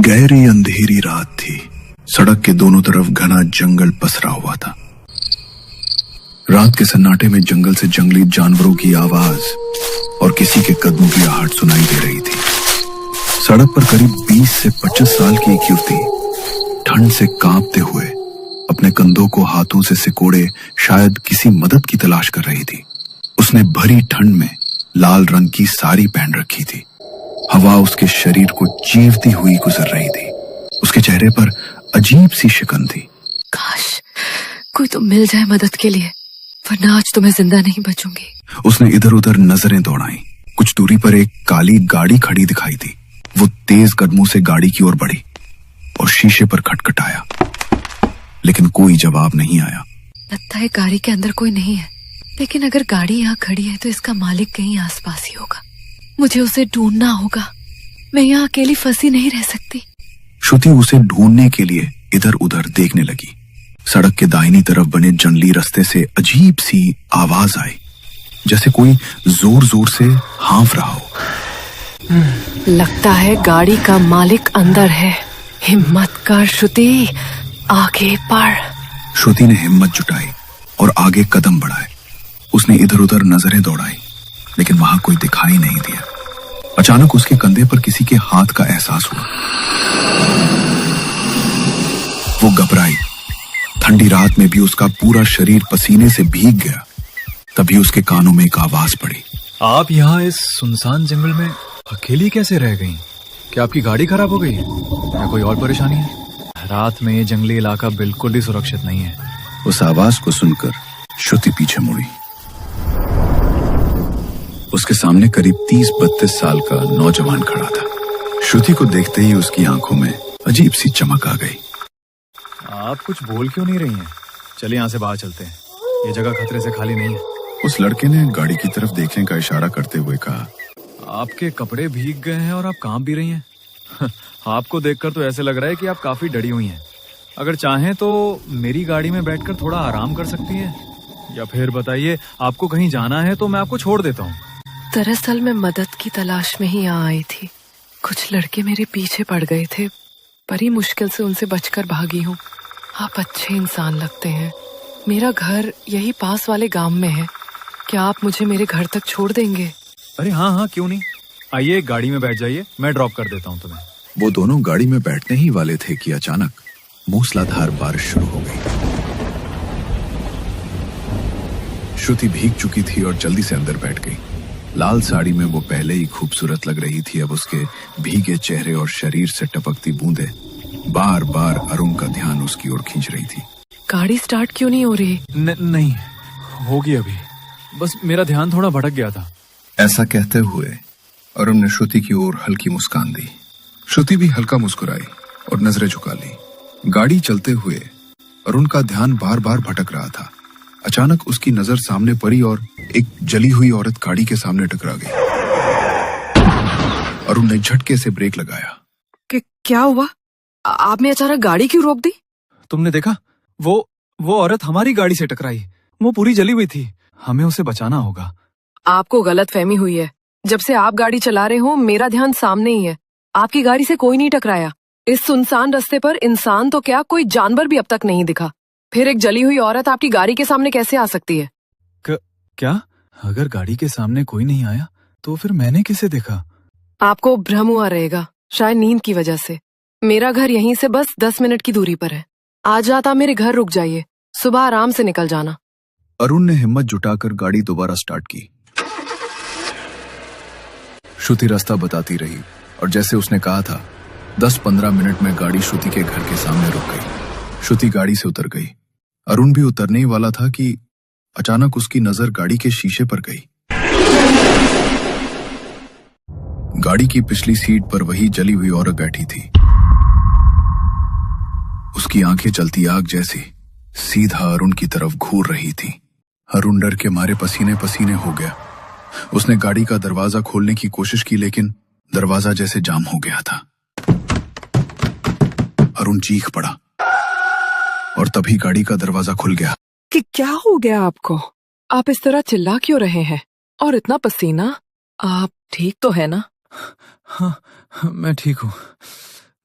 गहरी अंधेरी रात थी। सड़क के दोनों तरफ घना जंगल पसरा हुआ था। रात के सन्नाटे में जंगल से जंगली जानवरों की आवाज और किसी के कदमों की आहट सुनाई दे रही थी। सड़क पर करीब 20 से 25 साल की एक युवती ठंड से कांपते हुए अपने कंधों को हाथों से सिकोड़े शायद किसी मदद की तलाश कर रही थी। उसने भरी ठंड में लाल रंग की साड़ी पहन रखी थी। हवा उसके शरीर को चीरती हुई गुजर रही थी। उसके चेहरे पर अजीब सी शिकन थी। काश कोई तो मिल जाए मदद के लिए, वरना आज तो मैं जिंदा नहीं बचूंगी। उसने इधर उधर नजरें दौड़ाई। कुछ दूरी पर एक काली गाड़ी खड़ी दिखाई दी। वो तेज कदमों से गाड़ी की ओर बढ़ी और शीशे पर खटखटाया, लेकिन कोई जवाब नहीं आया। लगता है गाड़ी के अंदर कोई नहीं है, लेकिन अगर गाड़ी यहाँ खड़ी है तो इसका मालिक कहीं आसपास ही होगा। मुझे उसे ढूंढना होगा। मैं यहाँ अकेली फंसी नहीं रह सकती। श्रुति उसे ढूंढने के लिए इधर उधर देखने लगी। सड़क के दाहिनी तरफ बने जंगली रास्ते से अजीब सी आवाज आई, जैसे कोई जोर जोर से हाँफ रहा हो। लगता है गाड़ी का मालिक अंदर है। हिम्मत कर श्रुति, आगे बढ़। श्रुति ने हिम्मत जुटाई और आगे कदम बढ़ाए। उसने इधर उधर नजरें दौड़ाई, लेकिन वहां कोई दिखाई नहीं दिया। अचानक उसके कंधे पर किसी के हाथ का एहसास हुआ। वो घबराई। ठंडी रात में भी उसका पूरा शरीर पसीने से भीग गया। तभी उसके कानों में एक आवाज पड़ी। आप यहाँ इस सुनसान जंगल में अकेली कैसे रह गई? क्या आपकी गाड़ी खराब हो गई है या कोई और परेशानी है? रात में ये जंगली इलाका बिल्कुल भी सुरक्षित नहीं है। उस आवाज को सुनकर श्रुति पीछे मुड़ी। उसके सामने करीब 30-32 साल का नौजवान खड़ा था। श्रुति को देखते ही उसकी आंखों में अजीब सी चमक आ गई। आप कुछ बोल क्यों नहीं रही हैं? चलिए यहाँ से बाहर चलते हैं। ये जगह खतरे से खाली नहीं है। उस लड़के ने गाड़ी की तरफ देखने का इशारा करते हुए कहा। आपके कपड़े भीग गए हैं और आप कांप भी रही हैं। आपको देखकर तो ऐसे लग रहा है कि आप काफी डरी हुई हैं। अगर चाहें तो मेरी गाड़ी में बैठकर थोड़ा आराम कर सकती हैं, या फिर बताइए आपको कहीं जाना है तो मैं आपको छोड़ देता हूँ। दरअसल मैं मदद की तलाश में ही यहाँ आई थी। कुछ लड़के मेरे पीछे पड़ गए थे, बड़ी मुश्किल से उनसे बचकर भागी हूँ। आप अच्छे इंसान लगते हैं। मेरा घर यही पास वाले गांव में है। क्या आप मुझे मेरे घर तक छोड़ देंगे? अरे हाँ हाँ, क्यों नहीं। आइए गाड़ी में बैठ जाइए, मैं ड्रॉप कर देता हूँ तुम्हें। वो दोनों गाड़ी में बैठने ही वाले थे कि अचानक मूसलाधार बारिश शुरू हो गई। श्रुति भीग चुकी थी और जल्दी से अंदर बैठ गई। लाल साड़ी में वो पहले ही खूबसूरत लग रही थी। अब उसके भीगे चेहरे और शरीर से टपकती बूंदें बार बार अरुण का ध्यान उसकी ओर खींच रही थी। गाड़ी स्टार्ट क्यों नहीं हो रही? नहीं होगी अभी, बस मेरा ध्यान थोड़ा भटक गया था। ऐसा कहते हुए अरुण ने श्रुति की ओर हल्की मुस्कान दी। श्रुति भी हल्का मुस्कुराई और नजरें झुका ली। गाड़ी चलते हुए अरुण का ध्यान बार बार भटक रहा था। अचानक उसकी नजर सामने पड़ी और एक जली हुई औरत गाड़ी के सामने टकरा गई। अरुण ने झटके से ब्रेक लगाया। क्या हुआ? आपने अचानक गाड़ी क्यों रोक दी? तुमने देखा? वो औरत हमारी गाड़ी से टकराई। वो पूरी जली हुई थी। हमें उसे बचाना होगा। आपको गलतफहमी हुई है। जब से आप गाड़ी चला रहे हो मेरा ध्यान सामने ही है। आपकी गाड़ी से कोई नहीं टकराया। इस सुनसान रास्ते पर इंसान तो क्या, कोई जानवर भी अब तक नहीं दिखा। फिर एक जली हुई औरत आपकी गाड़ी के सामने कैसे आ सकती है? क्या? अगर गाड़ी के सामने कोई नहीं आया तो फिर मैंने किसे देखा? आपको भ्रम हुआ रहेगा, शायद नींद की वजह से। मेरा घर यहीं से बस 10 मिनट की दूरी पर है। आज रात आप मेरे घर रुक जाइए, सुबह आराम से निकल जाना। अरुण ने हिम्मत जुटाकर गाड़ी दोबारा स्टार्ट की। श्रुति रास्ता बताती रही और जैसे उसने कहा था 10-15 मिनट में गाड़ी श्रुति के घर के सामने रुक गई। श्रुति गाड़ी से उतर गई। अरुण भी उतरने ही वाला था कि अचानक उसकी नजर गाड़ी के शीशे पर गई। गाड़ी की पिछली सीट पर वही जली हुई औरत बैठी थी। उसकी आंखें जलती आग जैसी सीधा अरुण की तरफ घूर रही थी। अरुण डर के मारे पसीने पसीने हो गया। उसने गाड़ी का दरवाजा खोलने की कोशिश की, लेकिन दरवाजा जैसे जाम हो गया था। अरुण चीख पड़ा और तभी गाड़ी का दरवाजा खुल गया। कि क्या हो गया आपको? आप इस तरह चिल्ला क्यों रहे हैं? और इतना पसीना? आप ठीक तो है ना? हाँ, मैं ठीक हूँ।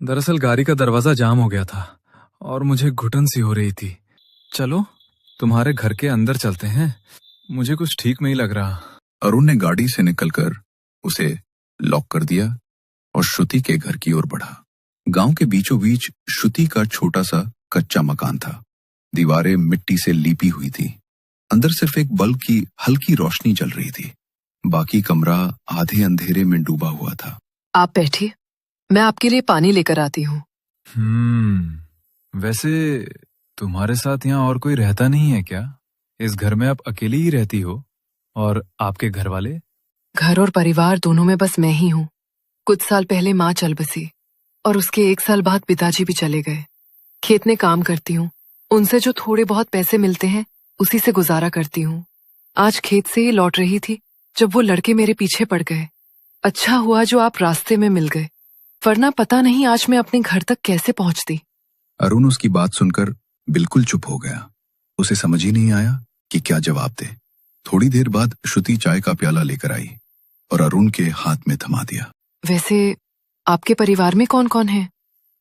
दरअसल गाड़ी का दरवाजा जाम हो गया था और मुझे घुटन सी हो रही थी। चलो तुम्हारे घर के अंदर चलते हैं, मुझे कुछ ठीक नहीं लग रहा। अरुण ने गाड़ी से निकलकर उसे लॉक कर दिया और श्रुति के घर की ओर बढ़ा। गांव के बीचों बीच श्रुति का छोटा सा कच्चा मकान था। दीवारें मिट्टी से लीपी हुई थी। अंदर सिर्फ एक बल्ब की हल्की रोशनी जल रही थी। बाकी कमरा आधे अंधेरे में डूबा हुआ था। आप बैठिए, मैं आपके लिए पानी लेकर आती हूँ। वैसे तुम्हारे साथ यहाँ और कोई रहता नहीं है क्या? इस घर में आप अकेली ही रहती हो? और आपके घर वाले? घर और परिवार दोनों में बस मैं ही हूँ। कुछ साल पहले माँ चल बसी और उसके 1 साल बाद पिताजी भी चले गए। खेत में काम करती हूँ, उनसे जो थोड़े बहुत पैसे मिलते हैं उसी से गुजारा करती हूँ। आज खेत से ही लौट रही थी जब वो लड़के मेरे पीछे पड़ गए। अच्छा हुआ जो आप रास्ते में मिल गए, वरना पता नहीं आज मैं अपने घर तक कैसे पहुंचती। अरुण उसकी बात सुनकर बिल्कुल चुप हो गया। उसे समझ ही नहीं आया कि क्या जवाब दे। थोड़ी देर बाद श्रुति चाय का प्याला लेकर आई और अरुण के हाथ में थमा दिया। वैसे आपके परिवार में कौन कौन है?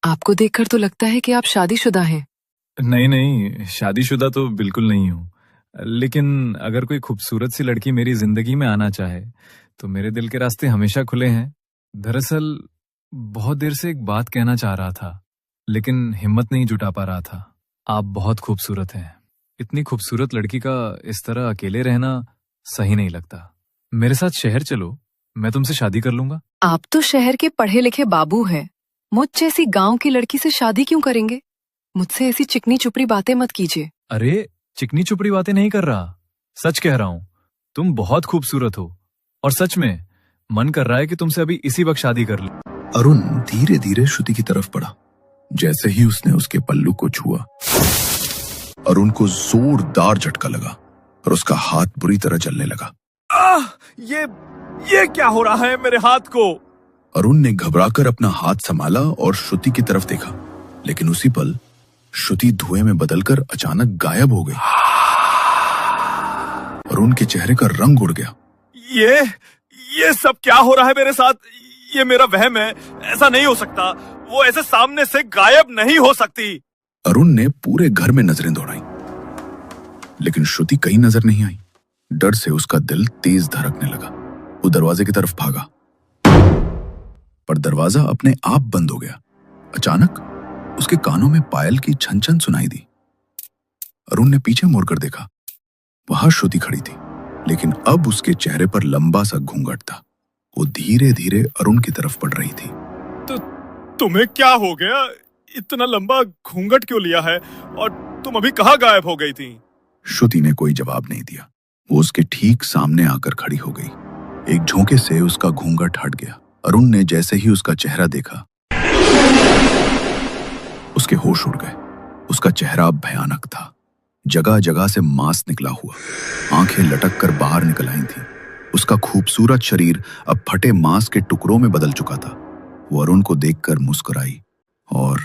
आपको देखकर तो लगता है कि आप शादीशुदा हैं। नहीं, शादीशुदा तो बिल्कुल नहीं हूँ। लेकिन अगर कोई खूबसूरत सी लड़की मेरी जिंदगी में आना चाहे तो मेरे दिल के रास्ते हमेशा खुले हैं। दरअसल बहुत देर से एक बात कहना चाह रहा था, लेकिन हिम्मत नहीं जुटा पा रहा था। आप बहुत खूबसूरत हैं। इतनी खूबसूरत लड़की का इस तरह अकेले रहना सही नहीं लगता। मेरे साथ शहर चलो, मैं तुमसे शादी कर लूंगा। आप तो शहर के पढ़े लिखे बाबू हैं, मुझ जैसी गांव की लड़की से शादी क्यों करेंगे? मुझसे ऐसी चिकनी चुपड़ी बातें मत कीजिए। अरे चिकनी चुपड़ी बातें नहीं कर रहा, सच कह रहा हूँ। तुम बहुत खूबसूरत हो और सच में मन कर रहा है कि तुमसे अभी इसी वक्त शादी कर लूं। अरुण धीरे धीरे श्रुति की तरफ बढ़ा। जैसे ही उसने उसके पल्लू को छुआ, अरुण को जोरदार झटका लगा और उसका हाथ बुरी तरह जलने लगा। ये क्या हो रहा है मेरे हाथ को? अरुण ने घबराकर अपना हाथ संभाला और श्रुति की तरफ देखा, लेकिन उसी पल श्रुति धुएं में बदलकर अचानक गायब हो गई। अरुण के चेहरे का रंग उड़ गया। ये सब क्या हो रहा है मेरे साथ? ये मेरा वहम है, ऐसा नहीं हो सकता। वो ऐसे सामने से गायब नहीं हो सकती। अरुण ने पूरे घर में नजरें दौड़ाई, लेकिन श्रुति कहीं नजर नहीं आई। डर से उसका दिल तेज धड़कने लगा। वो दरवाजे की तरफ भागा, पर दरवाजा अपने आप बंद हो गया। अचानक उसके कानों में पायल की छन छन सुनाई दी। अरुण ने पीछे मुड़कर देखा। वहां श्रुति खड़ी थी, लेकिन अब उसके चेहरे पर लंबा सा घूंघट था। वो धीरे धीरे अरुण की तरफ बढ़ रही थी। तो तुम्हें क्या हो गया? इतना लंबा घूंघट क्यों लिया है? और तुम अभी कहाँ गायब हो गई थी? श्रुति ने कोई जवाब नहीं दिया। वो उसके ठीक सामने आकर खड़ी हो गई। एक झोंके से उसका घूंघट हट गया। अरुण ने जैसे ही उसका चेहरा देखा, उसके होश उड़ गए। उसका चेहरा भयानक था। जगह जगह से मांस निकला हुआ, आंखें लटक कर बाहर निकल आई थी। उसका खूबसूरत शरीर अब फटे मांस के टुकड़ों में बदल चुका था। वो अरुण को देखकर मुस्कुराई और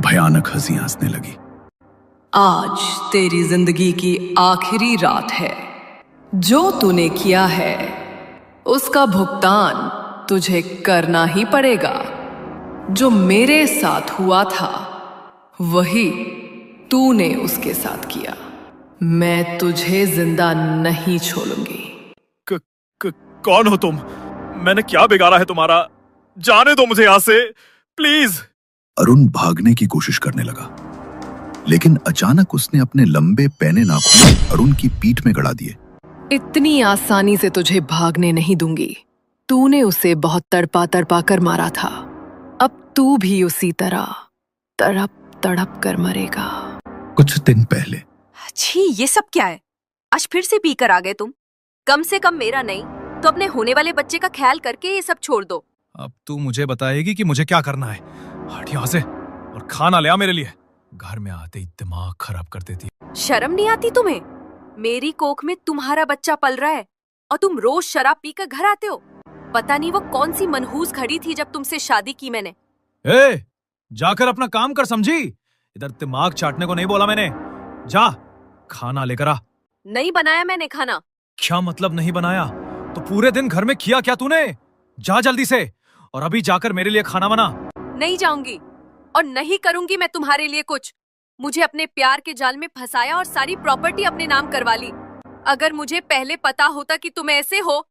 भयानक हंसी हंसने लगी। आज तेरी जिंदगी की आखिरी रात है। जो तूने किया है उसका भुगतान तुझे करना ही पड़ेगा। जो मेरे साथ हुआ था वही तूने उसके साथ किया। मैं तुझे जिंदा नहीं छोड़ूंगी। कौन हो तुम? मैंने क्या बिगाड़ा है तुम्हारा? जाने दो मुझे यहाँ से, प्लीज। अरुण भागने की कोशिश करने लगा, लेकिन अचानक उसने अपने लंबे पैने नाखून अरुण की पीठ में गड़ा दिए। इतनी आसानी से तुझे भागने नहीं दूंगी। तूने उसे बहुत तड़पा तड़पा कर मारा था। अब तू भी उसी तरह तड़प तड़प कर मरेगा। कुछ दिन पहले। छी, ये सब क्या है? आज फिर से पी कर आ गए तुम। कम से कम मेरा नहीं तो अपने होने वाले बच्चे का ख्याल करके ये सब छोड़ दो। अब तू मुझे बताएगी कि मुझे क्या करना है। हट यहाँ से और खाना ले आ मेरे लिए। घर में आते ही दिमाग खराब कर देती है। शर्म नहीं आती तुम्हें? मेरी कोख में तुम्हारा बच्चा पल रहा है और तुम रोज शराब पीकर घर आते हो। पता नहीं वो कौन सी मनहूस घड़ी थी जब तुमसे शादी की मैंने। ए, जाकर अपना काम कर, समझी? इधर दिमाग चाटने को नहीं बोला मैंने। जा खाना लेकर आ। नहीं बनाया मैंने खाना। क्या मतलब नहीं बनाया? तो पूरे दिन घर में किया क्या तूने? जा जल्दी से और अभी जाकर मेरे लिए खाना बना। नहीं जाऊंगी और नहीं करूंगी मैं तुम्हारे लिए कुछ। मुझे अपने प्यार के जाल में फंसाया और सारी प्रॉपर्टी अपने नाम करवा ली। अगर मुझे पहले पता होता कि तुम ऐसे हो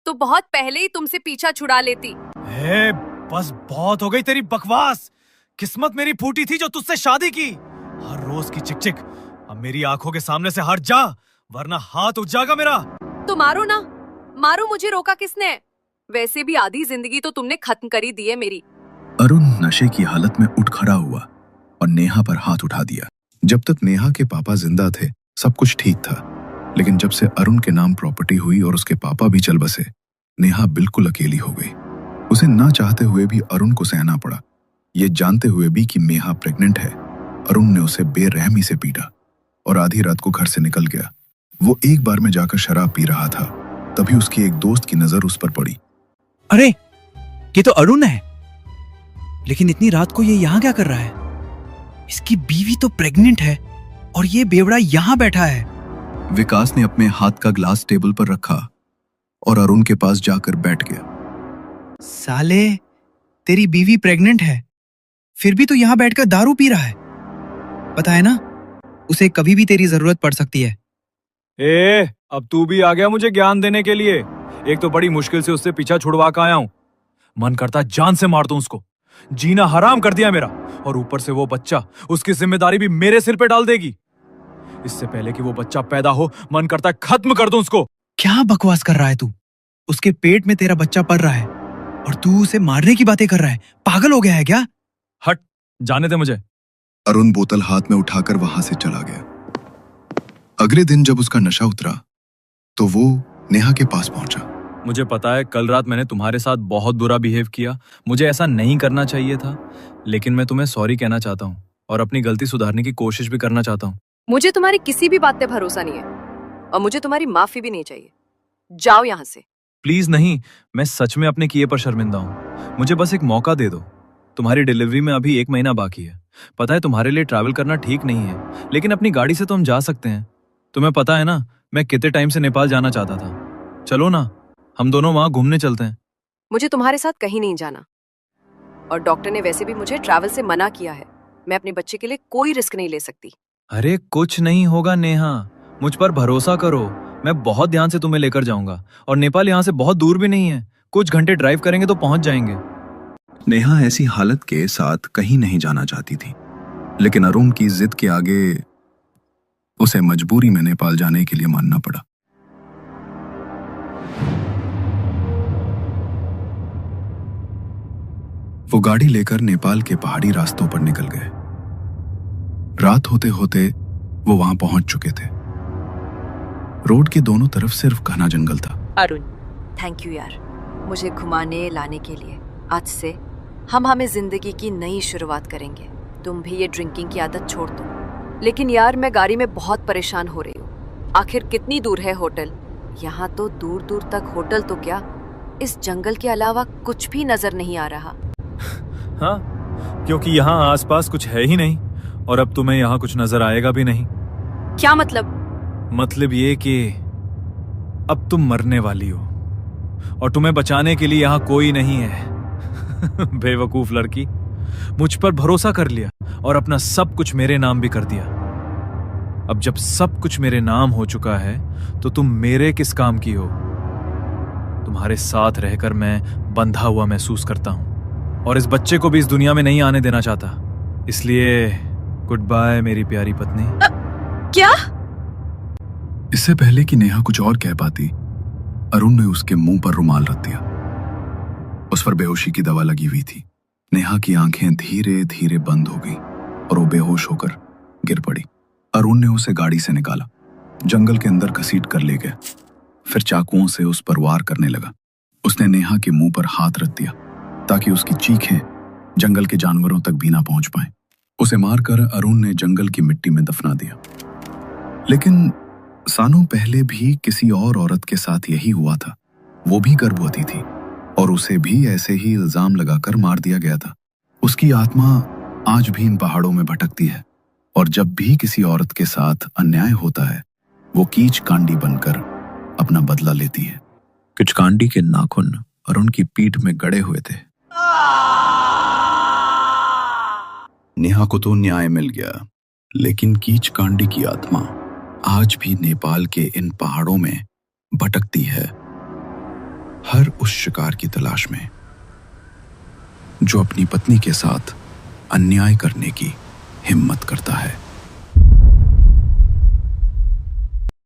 तो बहुत पहले ही तुमसे पीछा छुड़ा लेती। बस बहुत हो गई तेरी बकवास। किस्मत मेरी फूटी थी जो तुझसे शादी की। हर रोज की चिक-चिक अब मेरी आंखों के सामने से हट जा, वरना हाथ उठ जाएगा मेरा। तो मारो ना, मारो, मुझे रोका किसने? वैसे भी आधी जिंदगी तो तुमने खत्म कर ही दी है मेरी। अरुण नशे की हालत में उठ खड़ा हुआ और नेहा पर हाथ उठा दिया। जब तक नेहा के पापा जिंदा थे सब कुछ ठीक था, लेकिन जब से अरुण के नाम प्रॉपर्टी हुई और उसके पापा भी चल बसे, नेहा बिल्कुल अकेली हो गई। उसे ना चाहते हुए भी अरुण को सहना पड़ा। ये जानते हुए भी कि नेहा प्रेग्नेंट है, अरुण ने उसे बेरहमी से पीटा और आधी रात को घर से निकल गया। वो एक बार में जाकर शराब पी रहा था, तभी उसकी एक दोस्त की नजर उस पर पड़ी। अरे ये तो अरुण है, लेकिन इतनी रात को ये यहाँ क्या कर रहा है? इसकी बीवी तो प्रेग्नेंट है और ये बेवड़ा यहाँ बैठा है। विकास ने अपने हाथ का ग्लास टेबल पर रखा और अरुण के पास जाकर बैठ गया। साले, तेरी बीवी प्रेग्नेंट है, फिर भी तो यहाँ बैठकर दारू पी रहा है। पता है ना, उसे कभी भी तेरी जरूरत पड़ सकती है। अब तू भी आ गया मुझे ज्ञान देने के लिए। एक तो बड़ी मुश्किल से उससे पीछा छुड़वा कर आया हूं। मन करता जान से मार दूं उसको। जीना हराम कर दिया मेरा, और ऊपर से वो बच्चा, उसकी जिम्मेदारी भी मेरे सिर पे डाल देगी। इससे पहले कि वो बच्चा पैदा हो, मन करता है खत्म कर दूं उसको। क्या बकवास कर रहा है तू? उसके पेट में तेरा बच्चा पल रहा है और तू उसे मारने की बातें कर रहा है। पागल हो गया है क्या? हट, जाने दे मुझे। अरुण बोतल हाथ में उठाकर वहां से चला गया। अगले दिन जब उसका नशा उतरा तो वो नेहा के पास पहुंचा। मुझे पता है कल रात मैंने तुम्हारे साथ बहुत बुरा बिहेव किया। मुझे ऐसा नहीं करना चाहिए था, लेकिन मैं तुम्हें सॉरी कहना चाहता हूँ और अपनी गलती सुधारने की कोशिश भी करना चाहता हूँ। मुझे तुम्हारी किसी भी बात पे भरोसा नहीं है और मुझे तुम्हारी माफी भी नहीं चाहिए। जाओ यहाँ से। प्लीज नहीं, मैं सच में अपने किए पर शर्मिंदा हूँ। मुझे बस एक मौका दे दो। तुम्हारी डिलीवरी में अभी 1 महीना बाकी है। पता है तुम्हारे लिए ट्रैवल करना ठीक नहीं है, लेकिन अपनी गाड़ी से तो हम जा सकते हैं। तुम्हें पता है ना, मैं कितने टाइम से नेपाल जाना चाहता था। चलो ना, हम दोनों वहां घूमने चलते हैं। मुझे तुम्हारे साथ कहीं नहीं जाना, और डॉक्टर ने वैसे भी मुझे ट्रैवल से मना किया है। मैं अपने बच्चे के लिए कोई रिस्क नहीं ले सकती। अरे कुछ नहीं होगा नेहा, मुझ पर भरोसा करो। मैं बहुत ध्यान से तुम्हें लेकर जाऊंगा, और नेपाल यहाँ से बहुत दूर भी नहीं है। कुछ घंटे ड्राइव करेंगे तो पहुंच जाएंगे। नेहा ऐसी हालत के साथ कहीं नहीं जाना चाहती थी, लेकिन अरुण की जिद के आगे उसे मजबूरी में नेपाल जाने के लिए मानना पड़ा। वो गाड़ी लेकर नेपाल के पहाड़ी रास्तों पर निकल गए। रात होते होते वो वहां पहुंच चुके थे। रोड के दोनों तरफ सिर्फ घना जंगल था। अरुण, थैंक यू यार, मुझे घुमाने लाने के लिए। आज से हम हमें जिंदगी की नई शुरुआत करेंगे। तुम भी ये ड्रिंकिंग की आदत छोड़ दो। लेकिन यार, मैं गाड़ी में बहुत परेशान हो रही हूँ। आखिर कितनी दूर है होटल? यहाँ तो दूर दूर तक होटल तो क्या, इस जंगल के अलावा कुछ भी नजर नहीं आ रहा। हाँ, क्योंकि यहाँ आसपास कुछ है ही नहीं, और अब तुम्हें यहाँ कुछ नजर आएगा भी नहीं। क्या मतलब? मतलब ये कि अब तुम मरने वाली हो और तुम्हें बचाने के लिए यहाँ कोई नहीं है। बेवकूफ लड़की, मुझ पर भरोसा कर लिया और अपना सब कुछ मेरे नाम भी कर दिया। अब जब सब कुछ मेरे नाम हो चुका है तो तुम मेरे किस काम की हो? तुम्हारे साथ रहकर मैं बंधा हुआ महसूस करता हूं और इस बच्चे को भी इस दुनिया में नहीं आने देना चाहता। इसलिए गुड बाय मेरी प्यारी पत्नी। क्या? इससे पहले कि नेहा कुछ और कह पाती, अरुण ने उसके मुंह पर रुमाल रख दिया। उस पर बेहोशी की दवा लगी हुई थी। नेहा की आंखें धीरे धीरे बंद हो गई और वो बेहोश होकर गिर पड़ी। अरुण ने उसे गाड़ी से निकाला, जंगल के अंदर घसीट कर ले गया, फिर चाकुओं से उस पर वार करने लगा। उसने नेहा के मुंह पर हाथ रख दिया ताकि उसकी चीखें जंगल के जानवरों तक भी ना पहुंच पाए। उसे मारकर अरुण ने जंगल की मिट्टी में दफना दिया। लेकिन सालों पहले भी किसी और औरत के साथ यही हुआ था। वो भी गर्भवती थी और उसे भी ऐसे ही इल्जाम लगाकर मार दिया गया था। उसकी आत्मा आज भी इन पहाड़ों में भटकती है और जब भी किसी औरत के साथ अन्याय होता है वो कीच कांडी बनकर अपना बदला लेती है। किचकांडी के नाखून अरुण की पीठ में गड़े हुए थे नेहा को तो न्याय मिल गया, लेकिन कीच कांडी की आत्मा आज भी नेपाल के इन पहाड़ों में भटकती है, हर उस शिकार की तलाश में जो अपनी पत्नी के साथ अन्याय करने की हिम्मत करता है।